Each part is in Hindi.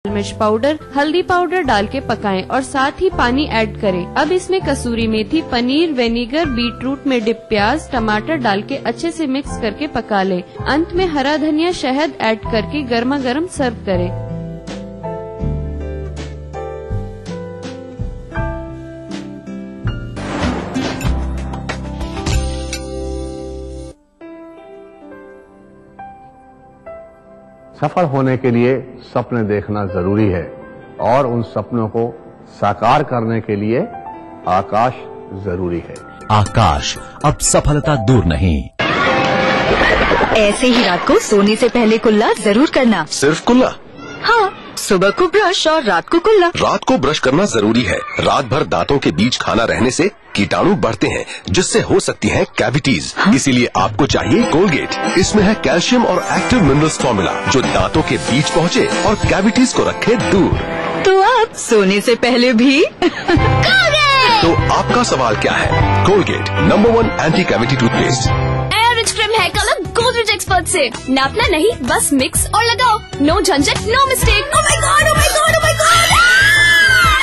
मिर्च पाउडर, हल्दी पाउडर डाल के पकाएं और साथ ही पानी ऐड करें। अब इसमें कसूरी मेथी, पनीर, विनेगर, बीटरूट में डिप प्याज, टमाटर डाल के अच्छे से मिक्स करके पका लें। अंत में हरा धनिया, शहद ऐड करके गर्मा गर्म सर्व करें। सफल होने के लिए सपने देखना जरूरी है और उन सपनों को साकार करने के लिए आकाश जरूरी है। आकाश, अब सफलता दूर नहीं। ऐसे ही रात को सोने से पहले कुल्ला जरूर करना। सिर्फ कुल्ला? हाँ, सुबह को ब्रश और रात को कुल्ला। रात को ब्रश करना जरूरी है। रात भर दांतों के बीच खाना रहने से कीटाणु बढ़ते हैं, जिससे हो सकती है कैविटीज। इसीलिए आपको चाहिए कोलगेट। इसमें है कैल्शियम और एक्टिव मिनरल्स फॉर्मूला, जो दांतों के बीच पहुँचे और कैविटीज को रखे दूर। तो आप सोने से पहले भी तो आपका सवाल क्या है? Colgate number 1 anti cavity toothpaste. Rich cream hair colour Godrej expert से। नापना नहीं, बस मिक्स और लगाओ। नो झंझट, no mistake. Oh my God, oh my God, oh my God,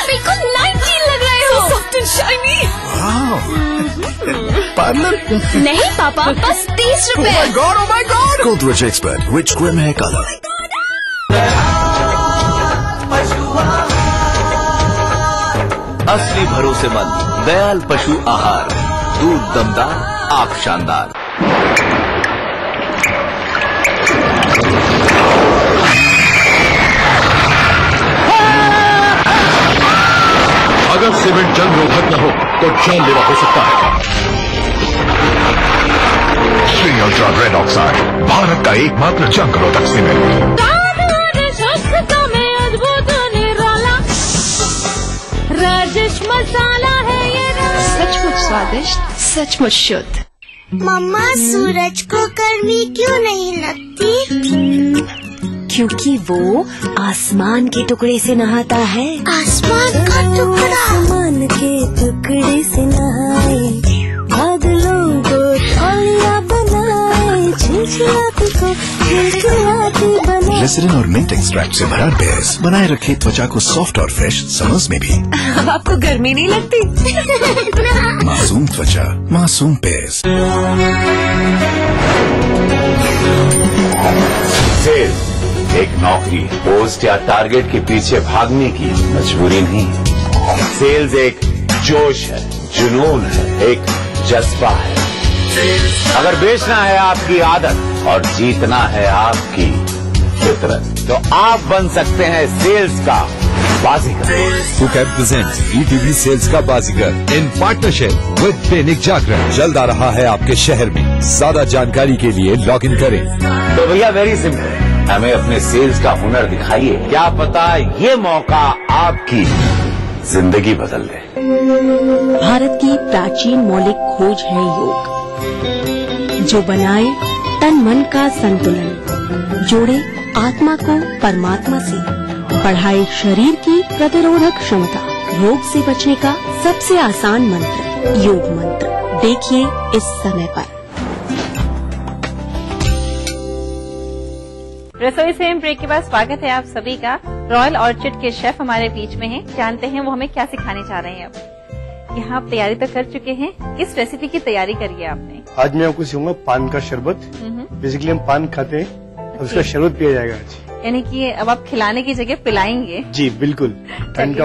बिल्कुल 19 लग रहे हो। Soft and shiny. पार्लर नहीं पापा, बस 30 रुपए। Oh my God. Godrej expert rich cream hair colour. असली भरोसेमंद दयाल पशु आहार। दूध दमदार, आप शानदार। अगर सीमेंट जंग रोधक न हो तो जानलेवा हो सकता है। Shri ultra red oxide, Bharat का एकमात्र जंग रोधक सीमेंट। राजेश मसाला है ये। सचमुच स्वादिष्ट, सचमुच शुद्ध। मम्मा, सूरज को गर्मी क्यों नहीं लगती? क्योंकि वो आसमान के टुकड़े से नहाता है। आसमान का टुकड़ा? आसमान के टुकड़े से नहाए, बादलों को तौलिया बनाए, झिलझिलाती को खिलखिलाती बनाए। रेसिडिन और मिंट एक्सट्रैक्ट से भरा बेस बनाए रखे त्वचा को सॉफ्ट और फ्रेश समर्स में भी। अब आपको गर्मी नहीं लगती? मासूम त्वचा, मासूम बेस। सेल्स एक नौकरी, पोस्ट या टारगेट के पीछे भागने की मजबूरी नहीं। सेल्स एक जोश है, जुनून है, एक जज्बा है। अगर बेचना है आपकी आदत और जीतना है आपकी फितरत, तो आप बन सकते हैं सेल्स का बाजीगर। कुकैप प्रेजेंट्स ETV सेल्स का बाजीगर in partnership with Dainik Jagran. जल्द आ रहा है आपके शहर में। ज्यादा जानकारी के लिए लॉग इन करें। तो भैया वेरी सिंपल, हमें अपने सेल्स का हुनर दिखाइए। क्या पता ये मौका आपकी जिंदगी बदल दे। भारत की प्राचीन मौलिक खोज है योग, जो बनाए तन मन का संतुलन, जोड़े आत्मा को परमात्मा से, बढ़ाए शरीर की प्रतिरोधक क्षमता। रोग से बचने का सबसे आसान मंत्र, योग मंत्र। देखिए इस समय पर। रसोई से ब्रेक के बाद स्वागत है आप सभी का। रॉयल ऑर्चिड के शेफ हमारे बीच में हैं। जानते हैं वो हमें क्या सिखाने जा रहे हैं। अब यहाँ आप तैयारी तो कर चुके हैं, किस रेसिपी की तैयारी करी है आपने? आज मैं आपको सिखाऊंगा पान का शरबत। बेसिकली हम पान खाते हैं, उसका शरबत पिया जाएगा आज। यानी कि अब आप खिलाने की जगह पिलाएंगे? जी बिल्कुल। ठंड का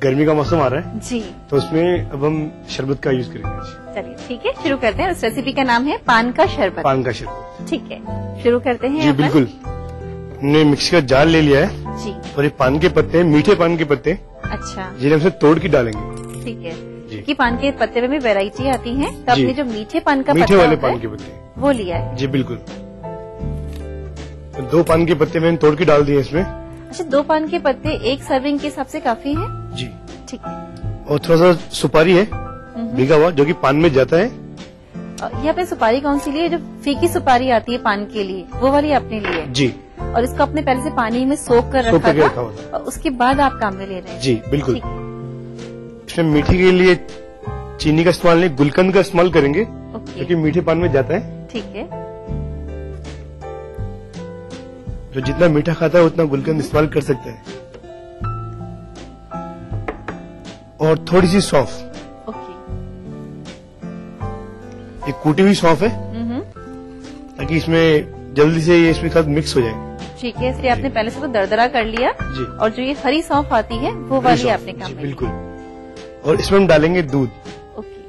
गर्मी का मौसम आ रहा है जी, तो उसमें अब हम शरबत का यूज करेंगे आज। चलिए ठीक है, शुरू करते हैं। उस रेसिपी का नाम है पान का शरबत। पान का शरबत, ठीक है, शुरू करते हैं। जी बिल्कुल। हमने मिक्सी का जार ले लिया है जी, और ये पान के पत्ते, मीठे पान के पत्ते, अच्छा, जिन्हें हमसे तोड़ के डालेंगे। ठीक है कि पान के पत्ते में भी वैरायटी आती है, तो आपने जो मीठे पान का मीठे पत्ता वाले होता है, पान के पत्ते वो लिया है। जी बिल्कुल। तो 2 पान के पत्ते मैंने तोड़ के डाल दिए इसमें। अच्छा, 2 पान के पत्ते एक सर्विंग के हिसाब से काफी है? जी ठीक है। और थोड़ा सा सुपारी है भीगा हुआ, जो कि पान में जाता है। यहाँ पे सुपारी कौन सी ली है? जो फीकी सुपारी आती है पान के लिए, वो वाली आपने ली है? जी। और इसको आपने पहले से पानी में सोख कर रखा था और उसके बाद आप काम में ले रहे हैं? जी बिल्कुल। इसमें मीठी के लिए चीनी का इस्तेमाल नहीं, गुलकंद का इस्तेमाल करेंगे, क्योंकि मीठे पान में जाता है। ठीक है। जो जितना मीठा खाता है उतना गुलकंद इस्तेमाल कर सकता है। और थोड़ी सी सौंफ। ओके। ये कूटी हुई सौंफ है ताकि इसमें जल्दी से ये इसमें साथ मिक्स हो जाए। ठीक है, इसलिए आपने पहले से तो दरदरा कर लिया जी। और जो ये हरी सौंफ आती है वो वाली आपने काम में। बिल्कुल। और इसमें हम डालेंगे दूध। ओके।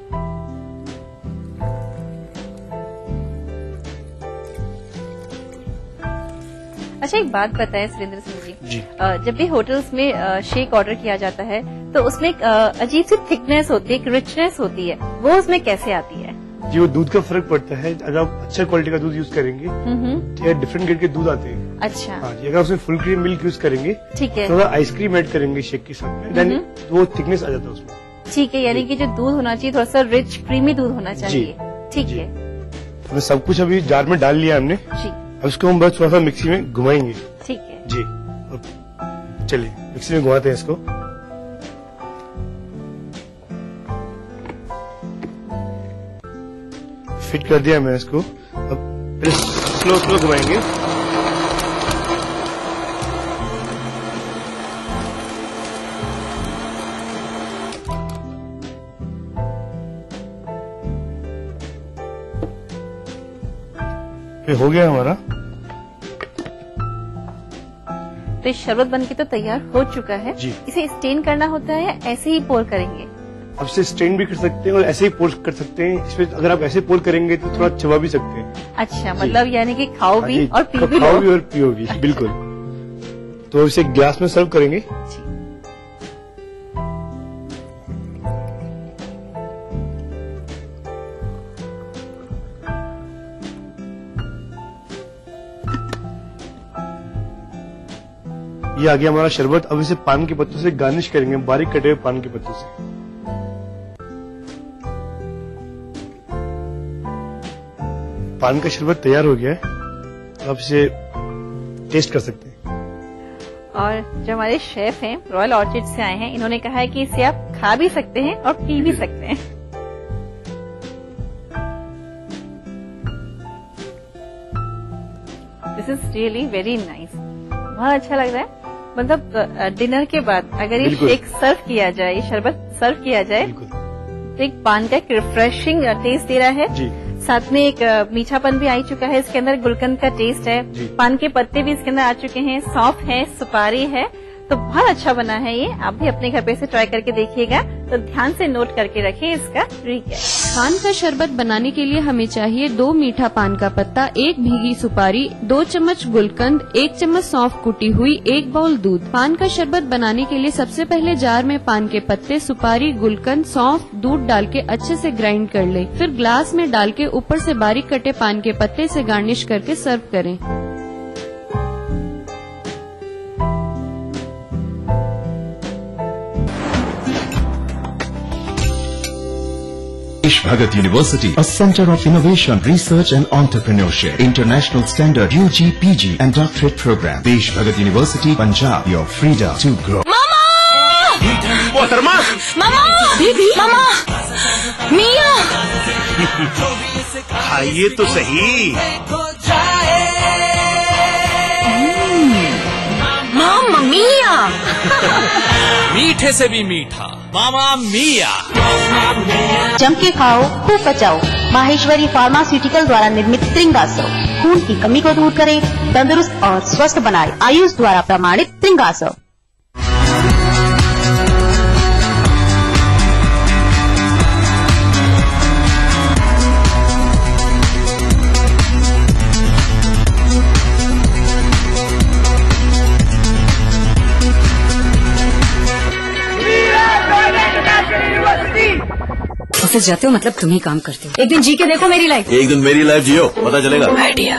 अच्छा, एक बात बताएं सुरेंद्र सिंह जी, जब भी होटल्स में शेक ऑर्डर किया जाता है तो उसमें एक अजीब सी थिकनेस होती है, एक रिचनेस होती है, वो उसमें कैसे आती है? जी, वो दूध का फर्क पड़ता है। अगर आप अच्छा क्वालिटी का दूध यूज करेंगे या डिफरेंट ग्रेड के दूध आते हैं। अच्छा। हाँ जी, अगर उसमें फुल क्रीम मिल्क यूज करेंगे, ठीक है, थोड़ा आइसक्रीम ऐड करेंगे शेक के साथ में, देन वो थिकनेस आ जाता है उसमें। ठीक है, यानी कि जो दूध होना चाहिए थोड़ा सा रिच क्रीमी दूध होना चाहिए। ठीक है, तो सब कुछ अभी जार में डाल लिया हमने जी। अब इसको हम बस थोड़ा सा मिक्सी में घुमाएंगे। ठीक है जी। चलिए मिक्सी में घुमाते हैं इसको। फिट कर दिया मैंने इसको। अब स्लो स्लो घुमाएंगे। हो गया हमारा। तो ये शरबत बनके तो तैयार हो चुका है जी। इसे स्टेन करना होता है या ऐसे ही पोर करेंगे? अब से स्टेन भी कर सकते हैं और ऐसे ही पोर कर सकते हैं। इसमें अगर आप ऐसे पोर करेंगे तो थोड़ा चबा भी सकते हैं। अच्छा, मतलब यानी कि खाओ भी और पी भी। खाओ भी और पियो भी। बिल्कुल। तो इसे ग्लास में सर्व करेंगे। ये आ गया हमारा शरबत। अब इसे पान के पत्तों से गार्निश करेंगे, बारीक कटे हुए पान के पत्तों से। पान का शरबत तैयार हो गया है। अब इसे टेस्ट कर सकते हैं। और जो हमारे शेफ हैं रॉयल ऑर्चिड से आए हैं, इन्होंने कहा है कि इसे आप खा भी सकते हैं और पी भी सकते हैं। This is really very nice. बहुत अच्छा लग रहा है। मतलब डिनर के बाद अगर ये शेक सर्व किया जाए, ये शरबत सर्व किया जाए तो एक पान का एक रिफ्रेशिंग टेस्ट दे रहा है जी। साथ में एक मीठापन भी आ चुका है, इसके अंदर गुलकंद का टेस्ट है, पान के पत्ते भी इसके अंदर आ चुके हैं, सौंफ है, सुपारी है, तो बहुत अच्छा बना है ये। आप भी अपने घर पे इसे ट्राई करके देखिएगा, तो ध्यान से नोट करके रखिए इसका ट्रिक है। पान का शरबत बनाने के लिए हमें चाहिए 2 मीठा पान का पत्ता, 1 भीगी सुपारी, 2 चम्मच गुलकंद, 1 चम्मच सौंफ कुटी हुई, 1 बाउल दूध। पान का शरबत बनाने के लिए सबसे पहले जार में पान के पत्ते, सुपारी, गुलकंद, सौंफ, दूध डाल के अच्छे से ग्राइंड कर ले। फिर ग्लास में डाल के ऊपर से बारीक कटे पान के पत्ते से गार्निश करके सर्व करें। Desh Bhagat University, a center of innovation, research and entrepreneurship. International standard UG, PG and doctorate program. Desh Bhagat University, Punjab, your freedom to grow. मोहतरमा! मामा! दीदी! मामा! मिया! खाइए तो सही। मामा मिया! मीठे से भी मीठा मामा मिया। जम के खाओ, खूब बचाओ। माहेश्वरी फार्मास्यूटिकल द्वारा निर्मित त्रिंगासव खून की कमी को दूर करे, तंदुरुस्त और स्वस्थ बनाए। आयुष द्वारा प्रमाणित त्रिंगासव। ऑफिस जाते हो मतलब तुम ही काम करते हो। एक दिन जी के देखो मेरी लाइफ। एक दिन मेरी लाइफ जियो, पता चलेगा। Idea.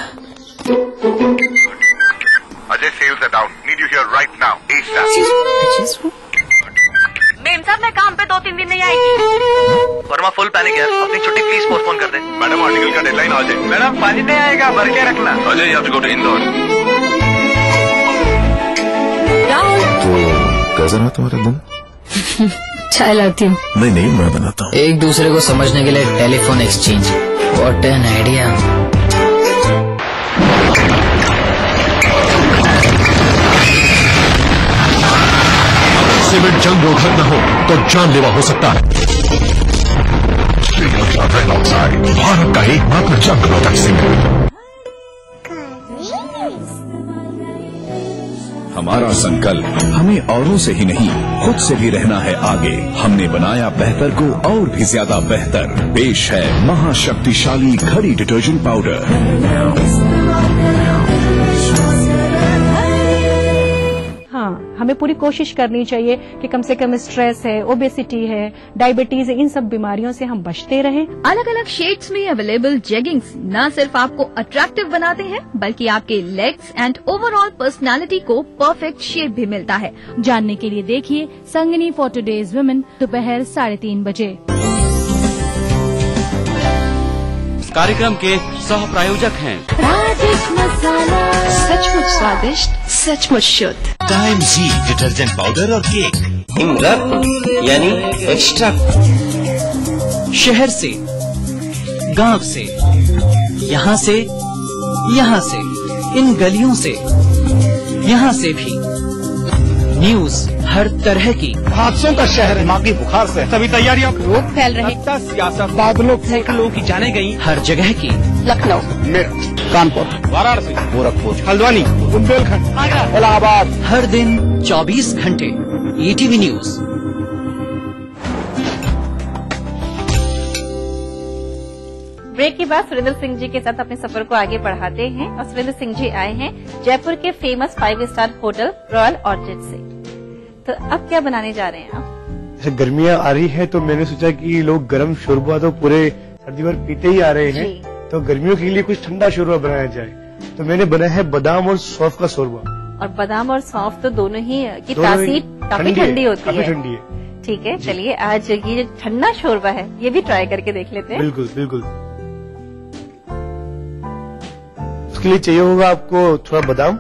Ajay sales down, need you here right now. मेम साहब मैं काम पे 2-3 दिन नहीं आएगी। वर्मा फुल पैनिक है, अपनी छुट्टी प्लीज पोस्टपोन कर दे। मैडम आर्टिकल का डेडलाइन आ जाए। मैडम पानी नहीं आएगा, भर के रखना। Ajay you have to go to Indore. तो कैसा रहा तुम्हारा दिन? चाय लाती हूँ। नहीं मैं बनाता हूँ। एक दूसरे को समझने के लिए telephone exchange. What an idea. Cement जंग रोधक न हो तो जानलेवा हो सकता है। Shri ultra red oxide, Bharat का एकमात्र जंग रोधक सीमेंट। हमारा संकल्प हमें औरों से ही नहीं खुद से भी रहना है आगे। हमने बनाया बेहतर को और भी ज्यादा बेहतर। पेश है महाशक्तिशाली घड़ी डिटर्जेंट पाउडर। हाँ, हमें पूरी कोशिश करनी चाहिए कि कम से कम स्ट्रेस है, ओबेसिटी है, डायबिटीज है, इन सब बीमारियों से हम बचते रहें। अलग अलग शेड्स में अवेलेबल जेगिंग्स न सिर्फ आपको अट्रैक्टिव बनाते हैं बल्कि आपके लेग्स एंड ओवरऑल पर्सनालिटी को परफेक्ट शेप भी मिलता है। जानने के लिए देखिए संगिनी फॉर टुडेज वुमेन दोपहर 3:30 बजे। कार्यक्रम के सह प्रायोजक हैं सचमुच स्वादिष्ट, सचमुच शुद्ध टाइम जी डिटर्जेंट पाउडर और केक। यानी एक्स्ट्रा। शहर से, गांव से, यहाँ से, इन गलियों से, यहाँ से भी न्यूज हर तरह की। हादसों का शहर है, दिमागी बुखार से सभी तैयारियां। रोग फैल रहे, सियासत, बादलों, सैकड़ों की जाने गई हर जगह की। लखनऊ, मेरठ, कानपुर, वाराणसी, गोरखपुर, हल्द्वानी, बुंदेलखंड, इलाहाबाद। हर दिन 24 घंटे ETV न्यूज। ब्रेक के बाद सुरेंद्र सिंह जी के साथ अपने सफर को आगे बढ़ाते हैं और सुरेंद्र सिंह जी आए हैं जयपुर के famous 5 star hotel royal orchid से। तो अब क्या बनाने जा रहे हैं आप? जैसे गर्मियां आ रही है तो मैंने सोचा कि लोग गर्म शोरबा तो पूरे सर्दी भर पीते ही आ रहे हैं, तो गर्मियों के लिए कुछ ठंडा शोरबा बनाया जाए। तो मैंने बनाया है बादाम और सौंफ का शोरबा। और बादाम और सौंफ तो दोनों ही की तासीर काफी ठंडी होती है। ठंडी है। ठीक है, चलिए आज ये जो ठंडा शोरबा है ये भी ट्राई करके देख लेते हैं। बिल्कुल बिल्कुल। उसके लिए चाहिए होगा आपको थोड़ा बादाम,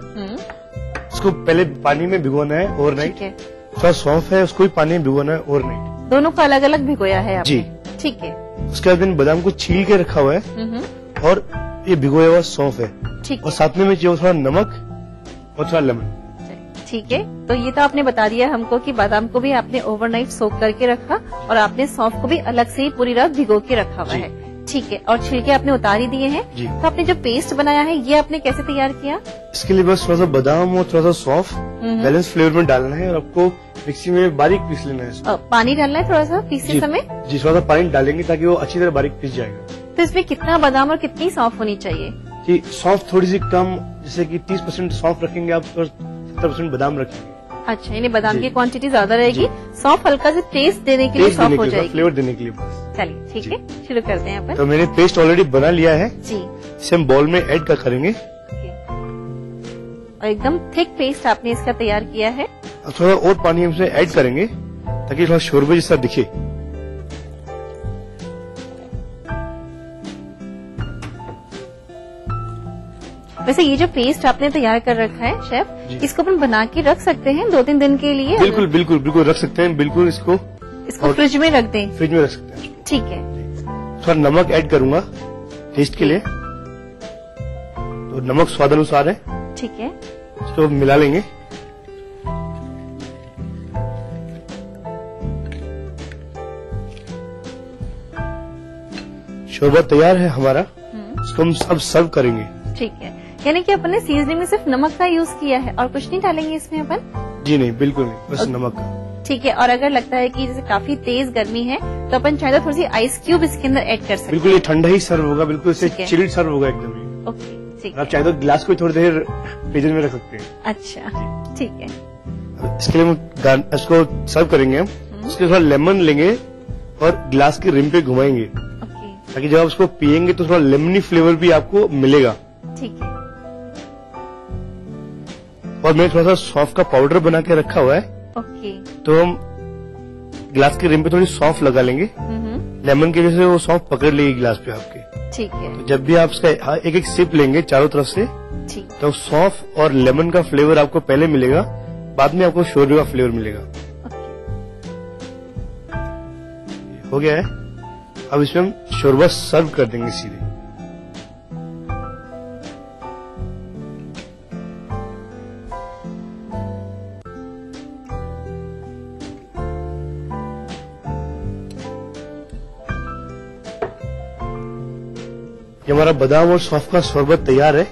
उसको पहले पानी में भिगोना है ओवरनाइट। थोड़ा सौंफ है, उसको भी पानी में भिगोना है ओवरनाइट। दोनों को अलग अलग भिगोया है आपने? जी ठीक है। उसके बाद मैंने बादाम को छील के रखा हुआ है और ये भिगोया हुआ सौंफ है। ठीक। और साथ में चाहिए थोड़ा नमक और थोड़ा लेमन। ठीक है, तो ये तो आपने बता दिया हमको कि बादाम को भी आपने ओवरनाइट सोक करके रखा और आपने सौंफ को भी अलग से ही पूरी रात भिगो के रखा हुआ है। ठीक है, और छिलके आपने उतार ही दिए हैं। तो आपने जो पेस्ट बनाया है ये आपने कैसे तैयार किया? इसके लिए बस थोड़ा सा बादाम और थोड़ा सा सौंफ बैलेंस फ्लेवर में डालना है और आपको मिक्सी में बारीक पीस लेना है। पानी डालना है थोड़ा सा पीसते समय? जी, थोड़ा सा पानी डालेंगे ताकि वो अच्छी तरह बारीक पीस जाएगा। तो इसमें कितना बादाम और कितनी सौंफ होनी चाहिए? जी, सौंफ थोड़ी सी कम, जैसे कि 30% सौंफ रखेंगे आप तो 70% बादाम रखेंगे। अच्छा, यानी बादाम की क्वांटिटी ज्यादा रहेगी, सौंफ हल्का से टेस्ट देने के लिए सौंफ हो जाएगी, फ्लेवर देने के लिए बस। चलिए ठीक है, शुरू करते हैं अपन। तो मैंने पेस्ट ऑलरेडी बना लिया है जी, इसे हम बाउल में ऐड करेंगे। और एकदम थिक पेस्ट आपने इसका तैयार किया है। थोड़ा और पानी हम इसमें ऐड करेंगे ताकि थोड़ा शोरबे जैसा दिखे। वैसे ये जो पेस्ट आपने तैयार कर रखा है शेफ, इसको अपन बना के रख सकते हैं 2-3 दिन के लिए? बिल्कुल बिल्कुल बिल्कुल रख सकते हैं, बिल्कुल। इसको फ्रिज में रख दें? फ्रिज में रख सकते हैं। ठीक है। थोड़ा नमक ऐड करूंगा टेस्ट के लिए, तो नमक स्वाद अनुसार है। ठीक है, इसको मिला लेंगे। शोरबा तैयार है हमारा, इसको हम अब सर्व करेंगे। ठीक है, यानी कि अपन ने सीजनिंग में सिर्फ नमक का यूज किया है और कुछ नहीं डालेंगे इसमें अपन? जी नहीं, बिल्कुल नहीं, बस नमक का। ठीक है, और अगर लगता है कि जैसे काफी तेज गर्मी है तो अपन चाहे तो थोड़ी सी आइस क्यूब इसके अंदर ऐड कर सकते हैं। बिल्कुल, ये ठंडा ही सर्व होगा, बिल्कुल इसे चिल्ड सर्व होगा एकदम। ओके, ठीक है। आप चाहे तो गिलास को थोड़ी देर फ्रीजर में रख सकते हैं। अच्छा, ठीक है। इसके लिए हम इसको सर्व करेंगे। हम इसके थोड़ा लेमन लेंगे और गिलास के रिम पे घुमाएंगे ताकि जब आप उसको पियेंगे तो थोड़ा लेमनी फ्लेवर भी आपको मिलेगा। ठीक है। और मैंने थोड़ा सा सौंफ का पाउडर बना के रखा हुआ है। ओके। तो हम गिलास के रिम पे थोड़ी सौंफ लगा लेंगे, लेमन की वजह से वो सौंफ पकड़ लेगी गिलास पे आपके। ठीक है। तो जब भी आप इसका एक एक सिप लेंगे चारों तरफ से, तो सौंफ और लेमन का फ्लेवर आपको पहले मिलेगा, बाद में आपको शोरबे का फ्लेवर मिलेगा। हो गया है। अब इसमें हम शोरबा सर्व कर देंगे सीधे। ये हमारा बादाम और सौंफ का शरबत तैयार है।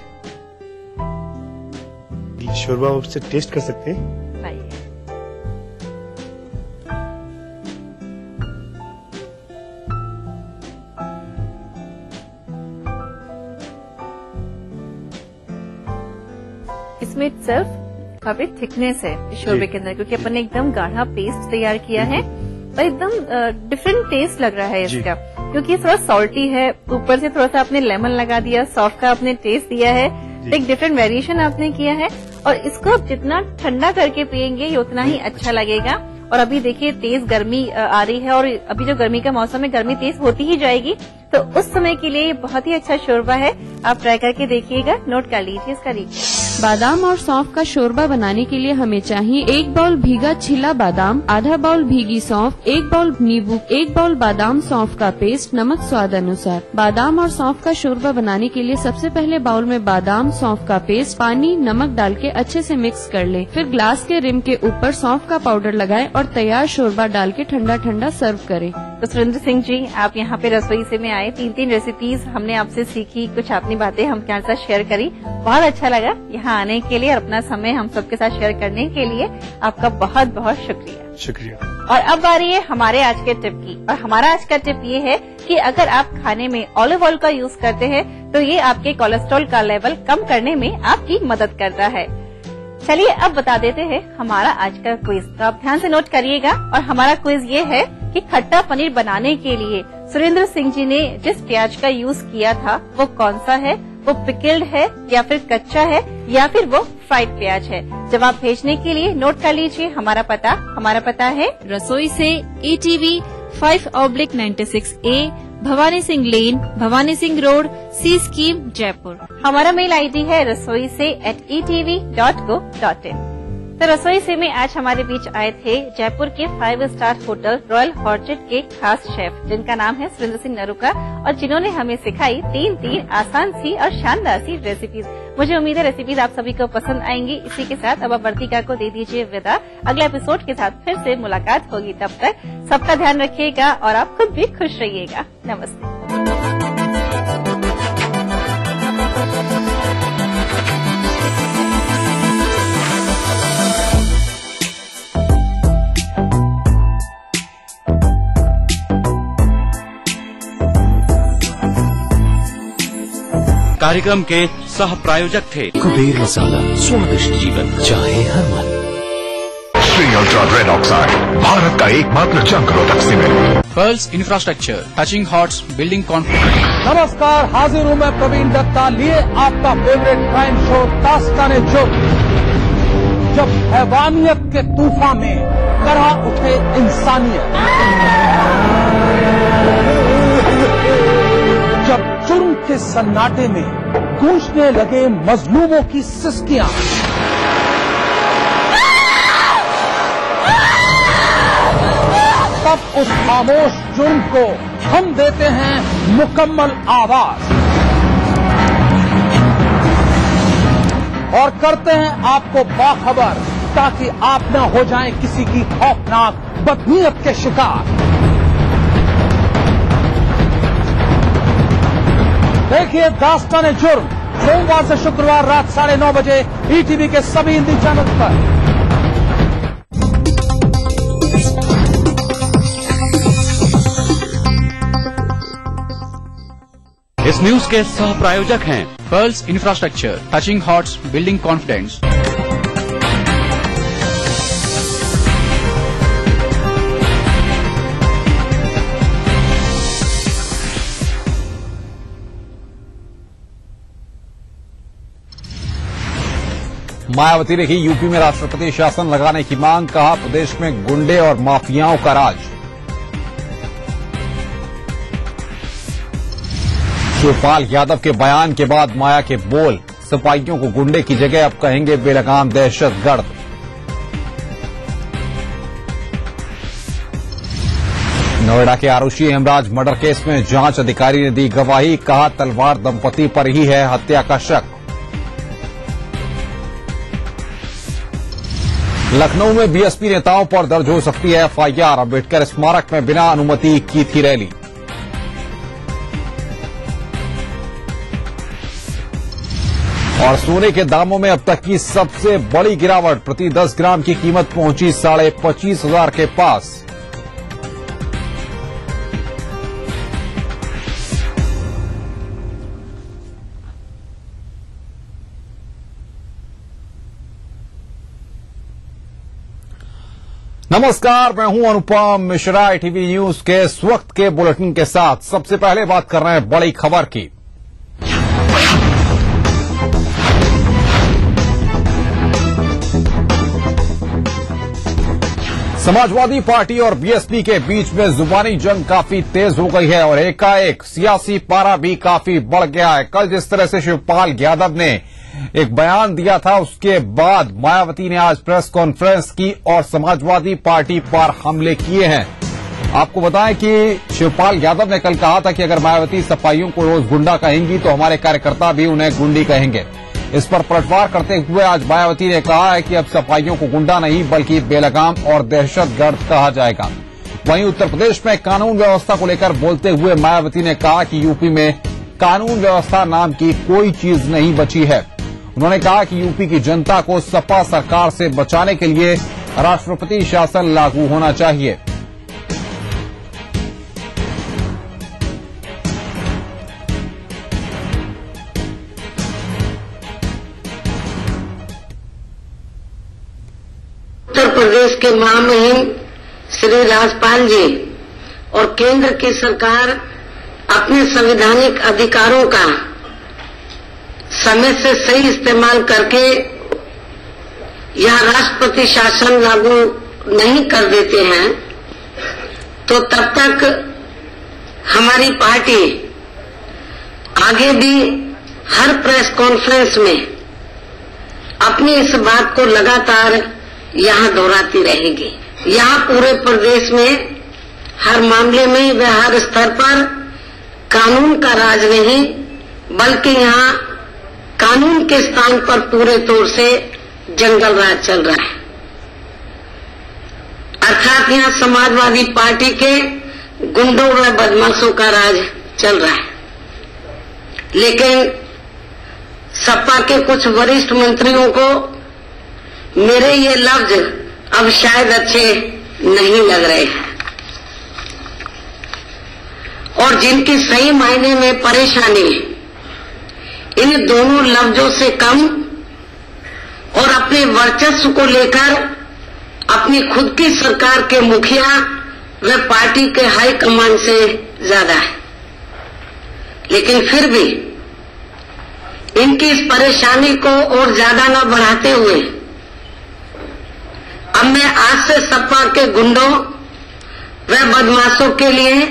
ये शोरबा उससे टेस्ट कर सकते हैं। इसमें सिर्फ काफी थिकनेस है शोरबे के अंदर, क्योंकि अपन ने एकदम गाढ़ा पेस्ट तैयार किया है और एकदम डिफरेंट टेस्ट लग रहा है इसका, क्योंकि थोड़ा सॉल्टी है, ऊपर से थोड़ा सा आपने लेमन लगा दिया, सॉफ्ट का आपने टेस्ट दिया है, तो एक डिफरेंट वेरिएशन आपने किया है। और इसको आप जितना ठंडा करके पियेंगे ये उतना ही अच्छा लगेगा। और अभी देखिए तेज गर्मी आ रही है और अभी जो गर्मी का मौसम है, गर्मी तेज होती ही जाएगी, तो उस समय के लिए ये बहुत ही अच्छा शोरबा है। आप ट्राई करके देखिएगा, नोट कर लीजिए इसका रिव्यू। बादाम और सौंफ का शोरबा बनाने के लिए हमें चाहिए 1 बाउल भीगा छिला बादाम, आधा बाउल भीगी सौंफ, 1 बाउल नींबू, 1 बाउल बादाम सौंफ का पेस्ट, नमक स्वाद अनुसार। बादाम और सौंफ का शोरबा बनाने के लिए सबसे पहले बाउल में बादाम सौंफ का पेस्ट, पानी, नमक डाल के अच्छे से मिक्स कर ले। फिर ग्लास के रिम के ऊपर सौंफ का पाउडर लगाएं और तैयार शोरबा डाल के ठंडा ठंडा सर्व करें। तो सुरेंद्र सिंह जी, आप यहाँ पे रसोई से में आए, 3 रेसिपीज हमने आपसे सीखी, कुछ अपनी बातें हमारे साथ शेयर करी, बहुत अच्छा लगा। यहाँ आने के लिए और अपना समय हम सबके साथ शेयर करने के लिए आपका बहुत बहुत शुक्रिया। शुक्रिया। और अब आ रही है हमारे आज के टिप की, और हमारा आज का टिप ये है कि अगर आप खाने में ऑलिव ऑयल का यूज करते हैं तो ये आपके कोलेस्ट्रॉल का लेवल कम करने में आपकी मदद करता है। चलिए अब बता देते हैं हमारा आज का क्विज, तो आप ध्यान से नोट करिएगा। और हमारा क्विज ये है कि खट्टा पनीर बनाने के लिए सुरेंद्र सिंह जी ने जिस प्याज का यूज किया था वो कौन सा है, वो पिकल्ड है या फिर कच्चा है या फिर वो फ्राइड प्याज है। जवाब भेजने के लिए नोट कर लीजिए हमारा पता है रसोई से ETV 5/96A, भवानी सिंह लेन, भवानी सिंह रोड, सी स्कीम, जयपुर। हमारा मेल ID है रसोई से @etv.go.in। तो रसोई से में आज हमारे बीच आए थे जयपुर के 5 स्टार होटल रॉयल हॉर्चेड के खास शेफ, जिनका नाम है सुरेंद्र सिंह नरूका, और जिन्होंने हमें सिखाई 3 आसान सी और शानदार सी रेसिपीज। मुझे उम्मीद है रेसिपीज आप सभी को पसंद आएंगी। इसी के साथ अब आप वर्तिका को दे दीजिए विदा। अगले एपिसोड के साथ फिर से मुलाकात होगी, तब तक सबका ध्यान रखिएगा और आप खुद भी खुश रहिएगा। नमस्ते। कार्यक्रम के सह प्रायोजक थे कुबेर मसाला, स्वादिष्ट जीवन चाहे हर मन। Shri ultra red oxide, Bharat का एकमात्र जंग रोधक cement. Pearls infrastructure, touching hearts, building confidence. नमस्कार, हाजिर हूँ मैं प्रवीण दत्ता, लिए आपका फेवरेट क्राइम शो दास्तान-ए-जुर्म। जब हैवानियत के तूफान में करह उठे इंसानियत, जब जुर्म के सन्नाटे में गूंजने लगे मजलूमों की सिसकियां, तब उस खामोश जुर्म को हम देते हैं मुकम्मल आवाज और करते हैं आपको बाखबर, ताकि आप न हो जाएं किसी की खौफनाक बदनीयत के शिकार। देखिए दास्तान-ए-जुर्म सोमवार से शुक्रवार रात 9:30 बजे ETV के सभी हिंदी चैनल पर। इस न्यूज के सह प्रायोजक हैं pearls infrastructure, touching hearts, building confidence. Mayawati ने की यूपी में राष्ट्रपति शासन लगाने की मांग, कहा प्रदेश में गुंडे और माफियाओं का राज। शिवपाल यादव के बयान के बाद माया के बोल, सिपाहियों को गुंडे की जगह अब कहेंगे बेलगाम दहशतगर्द। नोएडा के आरुषि हेमराज मर्डर केस में जांच अधिकारी ने दी गवाही, कहा तलवार दंपति पर ही है हत्या का शक। लखनऊ में बीएसपी नेताओं पर दर्ज हो सकती है FIR, अम्बेडकर स्मारक में बिना अनुमति की थी रैली। और सोने के दामों में अब तक की सबसे बड़ी गिरावट, प्रति 10 ग्राम की कीमत पहुंची 25,500 के पास। नमस्कार, मैं हूं अनुपम मिश्रा। टीवी न्यूज के इस वक्त के बुलेटिन के साथ सबसे पहले बात कर रहे हैं बड़ी खबर की। समाजवादी पार्टी और बीएसपी के बीच में जुबानी जंग काफी तेज हो गई है और एकाएक सियासी पारा भी काफी बढ़ गया है। कल जिस तरह से शिवपाल यादव ने एक बयान दिया था, उसके बाद मायावती ने आज प्रेस कॉन्फ्रेंस की और समाजवादी पार्टी पर हमले किए हैं। आपको बताएं कि शिवपाल यादव ने कल कहा था कि अगर मायावती सपाइयों को रोज गुंडा कहेंगी तो हमारे कार्यकर्ता भी उन्हें गुंडी कहेंगे। इस पर पलटवार करते हुए आज मायावती ने कहा है कि अब सपाइयों को गुंडा नहीं बल्कि बेलगाम और दहशतगर्द कहा जाएगा। वहीं उत्तर प्रदेश में कानून व्यवस्था को लेकर बोलते हुए मायावती ने कहा कि यूपी में कानून व्यवस्था नाम की कोई चीज नहीं बची है। उन्होंने कहा कि यूपी की जनता को सपा सरकार से बचाने के लिए राष्ट्रपति शासन लागू होना चाहिए। उत्तर प्रदेश के महामहिम श्री राज्यपाल जी और केंद्र की सरकार अपने संवैधानिक अधिकारों का समय से सही इस्तेमाल करके यह राष्ट्रपति शासन लागू नहीं कर देते हैं तो तब तक हमारी पार्टी आगे भी हर प्रेस कॉन्फ्रेंस में अपनी इस बात को लगातार यहाँ दोहराती रहेगी। यहाँ पूरे प्रदेश में हर मामले में व हर स्तर पर कानून का राज नहीं बल्कि यहाँ कानून के स्थान पर पूरे तौर से जंगल राज चल रहा है। अर्थात यहाँ समाजवादी पार्टी के गुंडों व बदमाशों का राज चल रहा है। लेकिन सपा के कुछ वरिष्ठ मंत्रियों को मेरे ये लफ्ज अब शायद अच्छे नहीं लग रहे हैं और जिनकी सही मायने में परेशानी इन दोनों लफ्जों से कम और अपने वर्चस्व को लेकर अपनी खुद की सरकार के मुखिया व पार्टी के हाईकमान से ज्यादा है। लेकिन फिर भी इनकी इस परेशानी को और ज्यादा न बढ़ाते हुए अब मैं आज से सपा के गुंडों व बदमाशों के लिए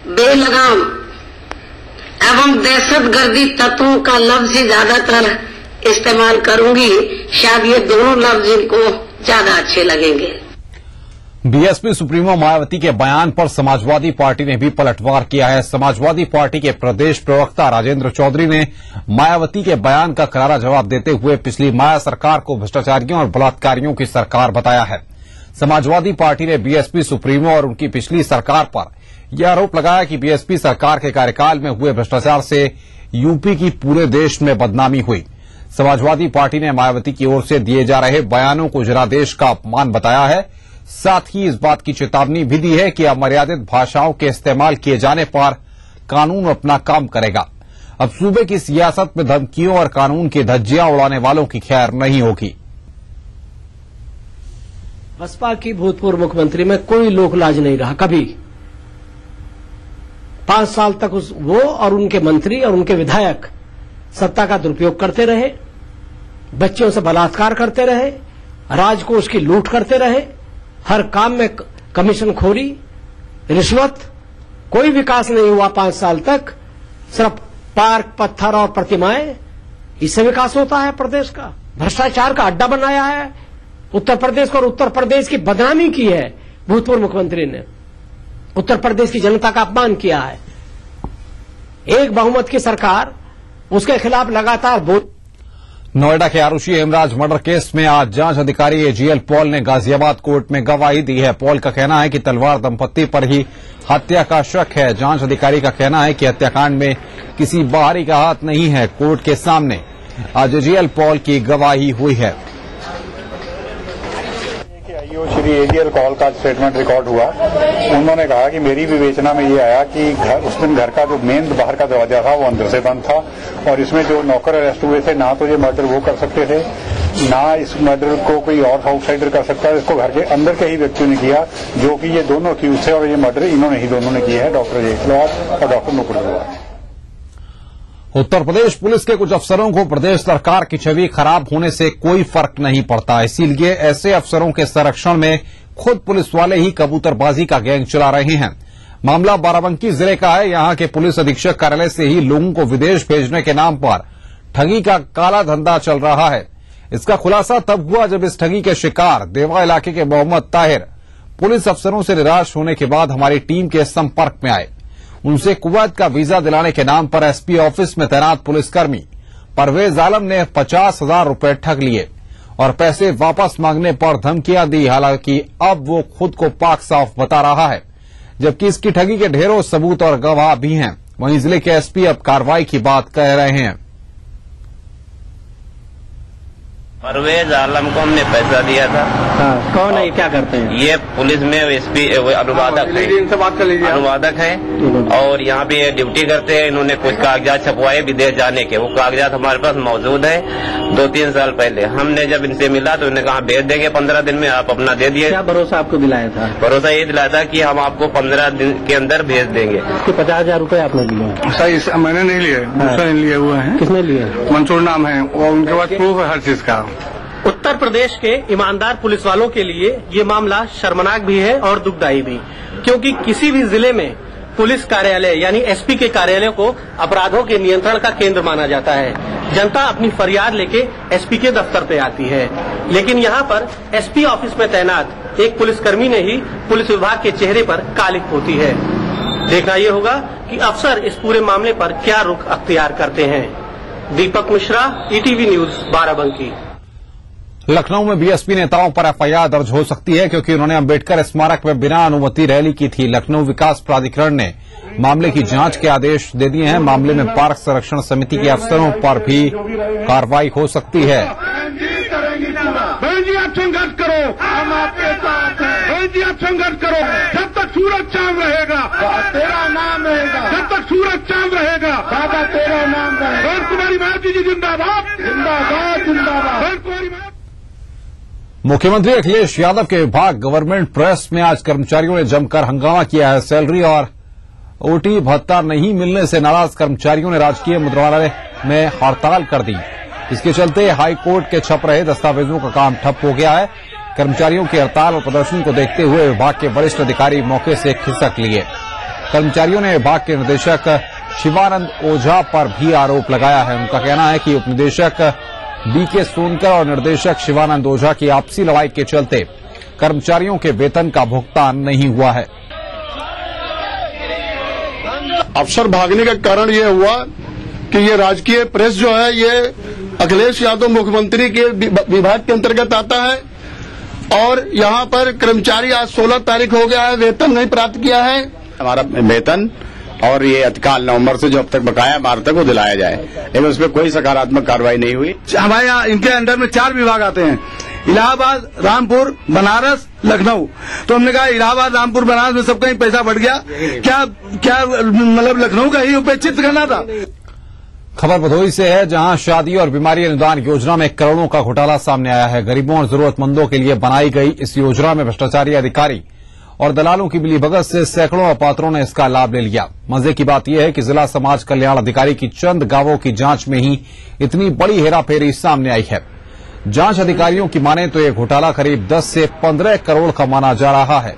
बेलगाम एवं दहशतगर्दी तत्वों का लफ्ज ही ज्यादातर इस्तेमाल करूंगी। शायद ये दोनों लफ्ज इनको ज्यादा अच्छे लगेंगे। बीएसपी सुप्रीमो मायावती के बयान पर समाजवादी पार्टी ने भी पलटवार किया है। समाजवादी पार्टी के प्रदेश प्रवक्ता राजेंद्र चौधरी ने मायावती के बयान का करारा जवाब देते हुए पिछली माया सरकार को भ्रष्टाचारियों और बलात्कारियों की सरकार बताया है। समाजवादी पार्टी ने बीएसपी सुप्रीमो और उनकी पिछली सरकार पर यह आरोप लगाया कि बीएसपी सरकार के कार्यकाल में हुए भ्रष्टाचार से यूपी की पूरे देश में बदनामी हुई। समाजवादी पार्टी ने मायावती की ओर से दिए जा रहे बयानों को जनादेश का अपमान बताया है। साथ ही इस बात की चेतावनी भी दी है कि अमर्यादित भाषाओं के इस्तेमाल किए जाने पर कानून अपना काम करेगा। अब सूबे की सियासत में धमकियों और कानून की धज्जियां उड़ाने वालों की खैर नहीं होगी। बसपा की भूतपूर्व मुख्यमंत्री में कोई लोकलाज नहीं रहा कभी। 5 साल तक वो और उनके मंत्री और उनके विधायक सत्ता का दुरुपयोग करते रहे, बच्चों से बलात्कार करते रहे, राजकोष की लूट करते रहे, हर काम में कमीशन खोरी, रिश्वत, कोई विकास नहीं हुआ 5 साल तक। सिर्फ पार्क, पत्थर और प्रतिमाएं, इससे विकास होता है प्रदेश का? भ्रष्टाचार का अड्डा बनाया है उत्तर प्रदेश को और उत्तर प्रदेश की बदनामी की है भूतपूर्व मुख्यमंत्री ने। उत्तर प्रदेश की जनता का अपमान किया है। एक बहुमत की सरकार, उसके खिलाफ लगातार नोएडा के आरुषि हेमराज मर्डर केस में आज जांच अधिकारी एजीएल पॉल ने गाजियाबाद कोर्ट में गवाही दी है। पॉल का कहना है कि तलवार दंपत्ति पर ही हत्या का शक है। जांच अधिकारी का कहना है कि हत्याकांड में किसी बाहरी का हाथ नहीं है। कोर्ट के सामने आज एजीएल पॉल की गवाही हुई है। श्री एजीएल कॉल का स्टेटमेंट रिकॉर्ड हुआ। उन्होंने कहा कि मेरी विवेचना में ये आया कि उस दिन घर का जो मेन बाहर का दरवाजा था वो अंदर से बंद था और इसमें जो नौकर अरेस्ट हुए थे ना तो ये मर्डर वो कर सकते थे ना इस मर्डर को कोई और आउटसाइडर कर सकता है। इसको घर के अंदर के ही व्यक्तियों ने किया जो कि ये दोनों अक्यूज थे और ये मर्डर इन्होंने ही दोनों ने किया है, डॉक्टर जयसवाल और डॉक्टर मुकुल अग्रवाल। उत्तर प्रदेश पुलिस के कुछ अफसरों को प्रदेश सरकार की छवि खराब होने से कोई फर्क नहीं पड़ता, इसीलिए ऐसे अफसरों के संरक्षण में खुद पुलिस वाले ही कबूतरबाजी का गैंग चला रहे हैं। मामला बाराबंकी जिले का है। यहां के पुलिस अधीक्षक कार्यालय से ही लोगों को विदेश भेजने के नाम पर ठगी का काला धंधा चल रहा है। इसका खुलासा तब हुआ जब इस ठगी के शिकार देवा इलाके के मोहम्मद ताहिर पुलिस अफसरों से निराश होने के बाद हमारी टीम के संपर्क में आए। उनसे कुवैत का वीजा दिलाने के नाम पर एसपी ऑफिस में तैनात पुलिसकर्मी परवेज आलम ने 50,000 रुपए ठग लिए और पैसे वापस मांगने पर धमकियां दी। हालांकि अब वो खुद को पाक साफ बता रहा है, जबकि इसकी ठगी के ढेरों सबूत और गवाह भी हैं। वहीं जिले के एसपी अब कार्रवाई की बात कह रहे हैं। परवेज आलम को हमने पैसा दिया था। हाँ, कौन है, क्या करते हैं? ये पुलिस में एसपी अनुवादक है, इनसे बात कर लीजिए। अनुवादक है और यहाँ पे ड्यूटी करते हैं। इन्होंने कुछ कागजात छपवाए विदेश जाने के, वो कागजात हमारे पास मौजूद है। 2-3 साल पहले हमने जब इनसे मिला तो इन्होंने कहा भेज देंगे 15 दिन में, आप अपना दे दिए। क्या भरोसा आपको दिलाया था? भरोसा ये दिलाया था कि हम आपको 15 दिन के अंदर भेज देंगे। 50,000 रुपए आपने दिए? सही, मैंने नहीं लिए, दूसरा लिए हुए हैं। किसने लिए? मंसूर नाम है और उनके पास प्रूफ है हर चीज का। उत्तर प्रदेश के ईमानदार पुलिस वालों के लिए ये मामला शर्मनाक भी है और दुखदायी भी, क्योंकि किसी भी जिले में पुलिस कार्यालय यानी एसपी के कार्यालय को अपराधों के नियंत्रण का केंद्र माना जाता है। जनता अपनी फरियाद लेके एसपी के दफ्तर पे आती है, लेकिन यहाँ पर एसपी ऑफिस में तैनात एक पुलिसकर्मी ने ही पुलिस विभाग के चेहरे पर कालिक होती है। देखना ये होगा कि अफसर इस पूरे मामले पर क्या रुख अख्तियार करते हैं। दीपक मिश्रा, ईटीवी न्यूज, बाराबंकी। लखनऊ में बीएसपी नेताओं पर एफआईआर दर्ज हो सकती है क्योंकि उन्होंने अंबेडकर स्मारक में बिना अनुमति रैली की थी। लखनऊ विकास प्राधिकरण ने मामले की जांच के आदेश दे दिए हैं। मामले में पार्क संरक्षण समिति के अफसरों पर भी कार्रवाई हो सकती है। संघर्ष करो, हम आपके साथ हैं। आप संघर्ष करो, जब तक सूरज चांद रहेगा तेरा नाम रहेगा, जब तक सूरज चांद रहेगा बाबा तेरा नाम रहेगा। कुमारी भारती जी जिंदाबाद, जिंदाबाद, जिंदाबाद। मुख्यमंत्री अखिलेश यादव के विभाग गवर्नमेंट प्रेस में आज कर्मचारियों ने जमकर हंगामा किया है। सैलरी और ओटी भत्ता नहीं मिलने से नाराज कर्मचारियों ने राजकीय मुद्रालय में हड़ताल कर दी। इसके चलते हाई कोर्ट के छप रहे दस्तावेजों का काम ठप हो गया है। कर्मचारियों की हड़ताल और प्रदर्शन को देखते हुए विभाग के वरिष्ठ अधिकारी मौके से खिसक लिए। कर्मचारियों ने विभाग के निदेशक शिवानंद ओझा पर भी आरोप लगाया है। उनका कहना है कि उपनिदेशक बीके सोनकर और निर्देशक शिवानंद ओझा की आपसी लड़ाई के चलते कर्मचारियों के वेतन का भुगतान नहीं हुआ है। अफसर भागने का कारण ये हुआ कि ये राजकीय प्रेस जो है ये अखिलेश यादव मुख्यमंत्री के विभाग के अंतर्गत आता है और यहाँ पर कर्मचारी आज 16 तारीख हो गया है, वेतन नहीं प्राप्त किया है। हमारा वेतन और ये तत्काल नवंबर से जो अब तक बकाया मार्च तक वो दिलाया जाए, लेकिन उसमें कोई सकारात्मक कार्रवाई नहीं हुई। हमारे यहाँ इनके अंडर में 4 विभाग आते हैं, इलाहाबाद, रामपुर, बनारस, लखनऊ। तो हमने कहा इलाहाबाद, रामपुर, बनारस में सबका ही पैसा बढ़ गया, क्या मतलब लखनऊ का ही उपेक्षित करना था। खबर भदोही से है, जहां शादी और बीमारी अनुदान योजना में करोड़ों का घोटाला सामने आया है। गरीबों और जरूरतमंदों के लिए बनाई गई इस योजना में भ्रष्टाचारी अधिकारी और दलालों की मिलीभगत से सैकड़ों अपात्रों ने इसका लाभ ले लिया। मजे की बात यह है कि जिला समाज कल्याण अधिकारी की चंद गांवों की जांच में ही इतनी बड़ी हेराफेरी सामने आई है। जांच अधिकारियों की माने तो यह घोटाला करीब 10 से 15 करोड़ का माना जा रहा है।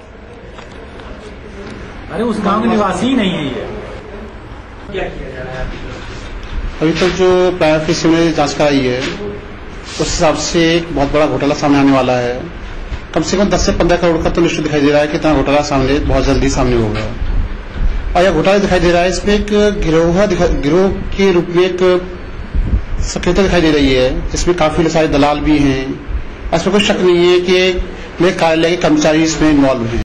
अरे उस गांव के निवासी ही नहीं है ये। क्या किया जा रहा है अभी तक जो प्राइवेट से ने जांच कराई है उस हिसाब से एक बहुत बड़ा घोटाला सामने आने वाला है। कम से कम 10 से 15 करोड़ का तो निश्चित दिखाई दे रहा है कि इतना घोटाला सामने बहुत जल्दी सामने होगा। और यह घोटाला दिखाई दे रहा है, इसमें एक गिरोह के रूप में एक सक्रियता दिखाई दे रही है, जिसमें काफी सारे दलाल भी हैं। इसमें कोई शक नहीं है कि मेरे कार्यालय के कर्मचारी इसमें इन्वॉल्व हैं।